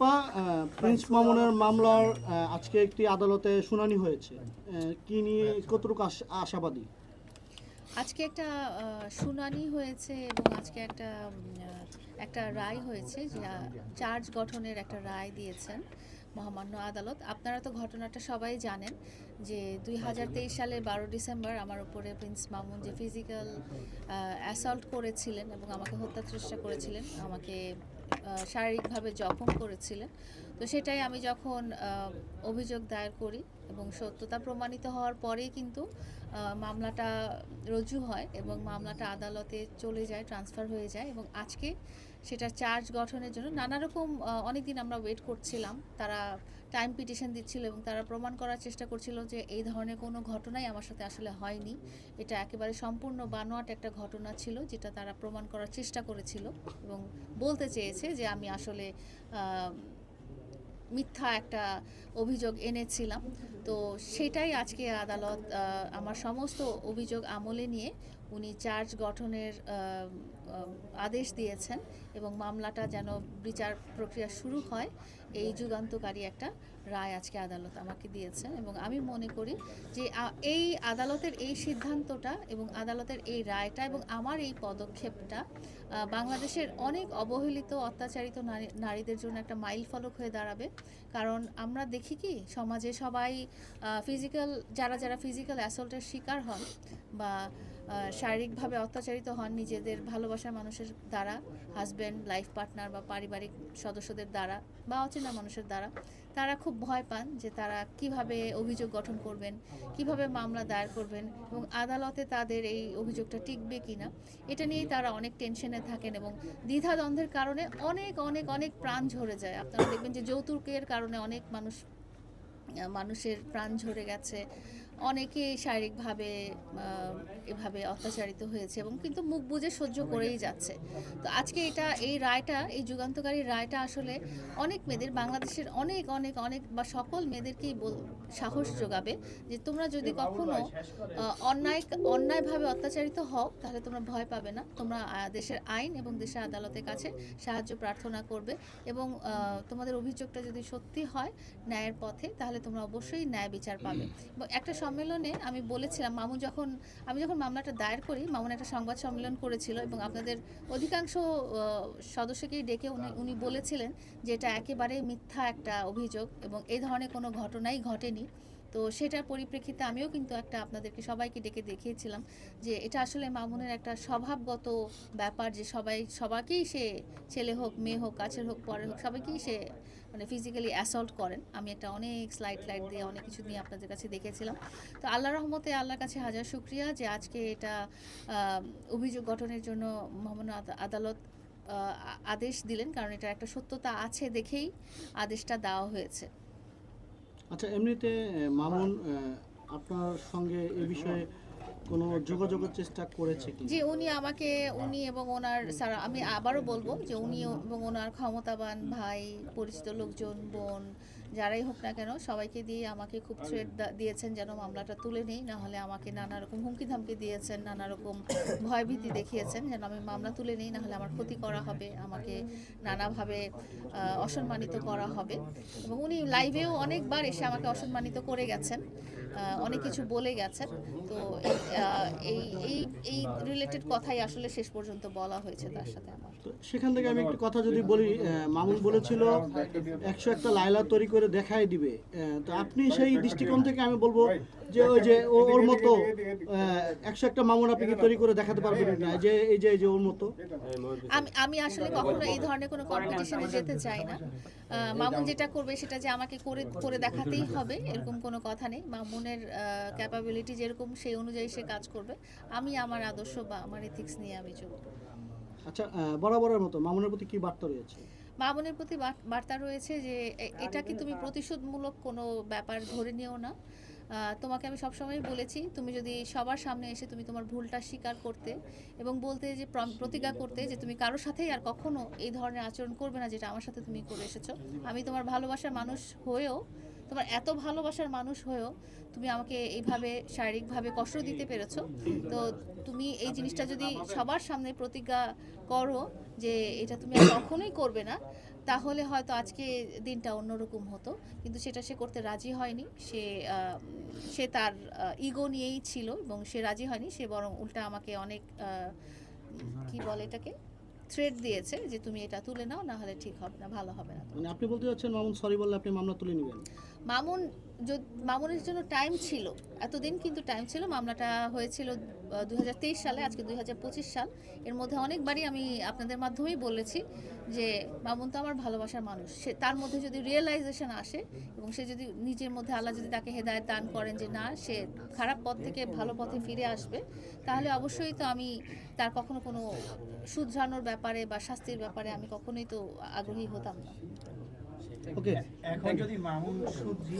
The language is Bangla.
আপা, প্রিন্স মামুনের মামলার আজকে একটি আদালতে শুনানি হয়েছে, কি নিয়ে কতটুকু আশাবাদী? আজকে একটা শুনানি হয়েছে এবং আজকে একটা রায় হয়েছে যে চার্জ গঠনের একটা রায় দিয়েছেন মহামান্য আদালত। আপনারা তো ঘটনাটা সবাই জানেন যে 2023 সালের 12 ডিসেম্বর আমার উপরে প্রিন্স মামুন যে ফিজিক্যাল অ্যাসল্ট করেছিলেন এবং আমাকে হত্যার চেষ্টা করেছিলেন, আমাকে শারীরিকভাবে জখম করেছিলেন। তো সেটাই আমি যখন অভিযোগ দায়ের করি এবং সত্যতা প্রমাণিত হওয়ার পরেই কিন্তু মামলাটা রুজু হয় এবং মামলাটা আদালতে চলে যায়, ট্রান্সফার হয়ে যায় এবং আজকে সেটা চার্জ গঠনের জন্য নানা রকম অনেক দিন আমরা ওয়েট করছিলাম। তারা টাইম পিটিশন দিচ্ছিল এবং তারা প্রমাণ করার চেষ্টা করছিল যে এই ধরনের কোনো ঘটনাই আমার সাথে আসলে হয়নি, এটা একেবারে সম্পূর্ণ বানোয়াট একটা ঘটনা ছিল যেটা তারা প্রমাণ করার চেষ্টা করেছিল এবং বলতে চেয়েছে যে আমি আসলে মিথ্যা একটা অভিযোগ এনেছিলাম। তো সেটাই আজকে আদালত আমার সমস্ত অভিযোগ আমলে নিয়ে উনি চার্জ গঠনের আদেশ দিয়েছেন এবং মামলাটা যেন বিচার প্রক্রিয়া শুরু হয় এই যুগান্তকারী একটা রায় আজকে আদালত আমাকে দিয়েছেন। এবং আমি মনে করি যে এই আদালতের এই সিদ্ধান্তটা এবং আদালতের এই রায়টা এবং আমার এই পদক্ষেপটা বাংলাদেশের অনেক অবহেলিত অত্যাচারিত নারীদের জন্য একটা মাইল ফলক হয়ে দাঁড়াবে। কারণ আমরা দেখি কি সমাজে সবাই যারা ফিজিক্যাল অ্যাসল্টের শিকার হন বা শারীরিকভাবে অত্যাচারিত হন নিজেদের ভালোবাসার মানুষের দ্বারা, হাজব্যান্ড, লাইফ পার্টনার বা পারিবারিক সদস্যদের দ্বারা বা অচেনা মানুষের দ্বারা, তারা খুব ভয় পান যে তারা কিভাবে অভিযোগ গঠন করবেন, কিভাবে মামলা দায়ের করবেন এবং আদালতে তাদের এই অভিযোগটা টিকবে কিনা, এটা নিয়েই তারা অনেক টেনশনে থাকেন এবং দ্বিধাদ্বন্দ্বের কারণে অনেক অনেক অনেক প্রাণ ঝরে যায়। আপনারা দেখবেন যে যৌতুকের কারণে অনেক মানুষের প্রাণ ঝরে গেছে, অনেকেই শারীরিকভাবে এভাবে অত্যাচারিত হয়েছে এবং কিন্তু মুখ বুজে সহ্য করেই যাচ্ছে। তো আজকে এই রায়টা, এই যুগান্তকারী রায়টা আসলে অনেক মেয়েদের, বাংলাদেশের অনেক অনেক অনেক বা সকল মেয়েদেরকেই সাহস যোগাবে যে তোমরা যদি কখনো অন্যায়ভাবে অত্যাচারিত হও তাহলে তোমরা ভয় পাবে না, তোমরা দেশের আইন এবং দেশের আদালতের কাছে সাহায্য প্রার্থনা করবে এবং তোমাদের অভিযোগটা যদি সত্যি হয় ন্যায়ের পথে তাহলে তোমরা অবশ্যই ন্যায় বিচার পাবে। এবং একটা সম্মেলনে আমি বলেছিলাম, আমি যখন মামলাটা দায়ের করি, মামুন একটা সংবাদ সম্মেলন করেছিল এবং আপনাদের অধিকাংশ সদস্যকেই ডেকে উনি বলেছিলেন যে এটা একেবারে মিথ্যা একটা অভিযোগ এবং এই ধরনের কোনো ঘটনাই ঘটেনি। তো সেটার পরিপ্রেক্ষিতে আমিও কিন্তু আপনাদেরকে সবাইকে ডেকে দেখিয়েছিলাম যে এটা আসলে মামুনের একটা স্বভাবগত ব্যাপার যে সবাইকেই সে, ছেলে হোক মেয়ে হোক কাছের হোক পরের হোক, সবাইকেই সে মানে ফিজিক্যালি অ্যাসল্ট করেন। আমি একটা অনেক স্লাইড দিয়ে অনেক কিছু নিয়ে আপনাদের কাছে দেখেছিলাম। তো আল্লাহর রহমতে আল্লাহর কাছে হাজার শুকরিয়া যে আজকে এটা অভিযোগ গঠনের জন্য মহামান্য আদালত আদেশ দিলেন, কারণ এটা একটা সত্যতা আছে দেখেই আদেশটা দেওয়া হয়েছে। আচ্ছা, এমনিতে মামুন আপনার সঙ্গে এ বিষয়ে কোনো যোগাযোগের চেষ্টা করেছে কি? যে উনি এবং ওনার স্যার, আমি আবারও বলবো যে উনি এবং ওনার ক্ষমতাবান ভাই, পরিচিত লোকজন, বোন, যারাই হোক না কেন সবাইকে দিয়ে আমাকে খুব থ্রেট দিয়েছেন যেন মামলাটা তুলে নেই, না হলে আমাকে নানা রকম হুমকি ধামকি দিয়েছেন, নানা রকম ভয়ভীতি দেখিয়েছেন যেন আমি মামলা তুলে নেই, না হলে আমার ক্ষতি করা হবে, আমাকে নানাভাবে অসম্মানিত করা হবে। এবং উনি লাইভেও অনেকবার এসে আমাকে অসম্মানিত করে গেছেন, অনেক কিছু বলে গেছেন। তো এই রিলেটেড কথাই আসলে শেষ পর্যন্ত বলা হয়েছে তার সাথে আমার। সেখান থেকে আমি একটু কথা যদি বলি, মামুন বলেছিল 101টা লায়লা তৈরি করে দেখাই দিবে। তো আপনি সেই দৃষ্টিকোণ থেকে আমি বলবো যে ওই যে ওর মতো 101টা মামুন আপনি কি তৈরি করে দেখাতে পারবেন না, যে এই যে ওর মতো? আমি আসলে কখনো এই ধরনের কোনো কম্পিটিশনে যেতে চাই না। মামুন যেটা করবে সেটা যে আমাকে করে দেখাতেই হবে এরকম কোনো কথা নেই। মামুনের ক্যাপাবিলিটি যেরকম সেই অনুযায়ী সে কাজ করবে। আমি আমার আদর্শ বা আমার এথিক্স নিয়ে আমি চলব। আচ্ছা, বরাবরের মতো মামুনের প্রতি কি বার্তা রয়েছে? মামুনের প্রতি বার্তা রয়েছে যে এটাকে তুমি প্রতিশোধমূলক কোনো ব্যাপার ধরে নিও না। তোমাকে আমি সবসময় বলেছি তুমি যদি সবার সামনে এসে তুমি তোমার ভুলটা স্বীকার করতে এবং বলতে যে প্রতিজ্ঞা করতে যে তুমি কারোর সাথেই আর কখনো এই ধরনের আচরণ করবে না যেটা আমার সাথে তুমি করে এসেছো। আমি তোমার ভালোবাসার মানুষ হয়েও, তোমার এত ভালোবাসার মানুষ হয়েও তুমি আমাকে এইভাবে শারীরিকভাবে কষ্ট দিতে পেরেছো। তো তুমি এই জিনিসটা যদি সবার সামনে প্রতিজ্ঞা করো যে এটা তুমি আর কখনোই করবে না, তাহলে হয়তো আজকে দিনটা অন্যরকম হতো, কিন্তু সেটা সে করতে রাজি হয়নি। সে তার ইগো নিয়েই ছিল এবং সে রাজি হয়নি। সে বরং উল্টা আমাকে অনেক কি বলে এটাকে, থ্রেট দিয়েছে যে তুমি এটা তুলে নাও, না হলে ঠিক হবে না, ভালো হবে না। মানে আপনি বলতে চাচ্ছেন মামুন সরি বললে আপনি মামলা তুলে নেবেন? মামুনের জন্য টাইম ছিল, এতদিন কিন্তু টাইম ছিল। মামলাটা হয়েছিল 2023 সালে, আজকে 2025 সাল। এর মধ্যে অনেকবারই আমি আপনাদের মাধ্যমেই বলেছি যে মামুন তো আমার ভালোবাসার মানুষ। সে তার মধ্যে যদি রিয়েলাইজেশন আসে এবং সে যদি নিজের মধ্যে আল্লাহ যদি তাকে হেদায়েত দান করেন যে না, সে খারাপ পথ থেকে ভালো পথে ফিরে আসবে, তাহলে অবশ্যই তো আমি তার কখনো কোনো শুধরানোর ব্যাপারে বা শাস্তির ব্যাপারে আমি কখনোই তো আগ্রহী হতাম না। ওকে। এখন যদি মামুন সুদ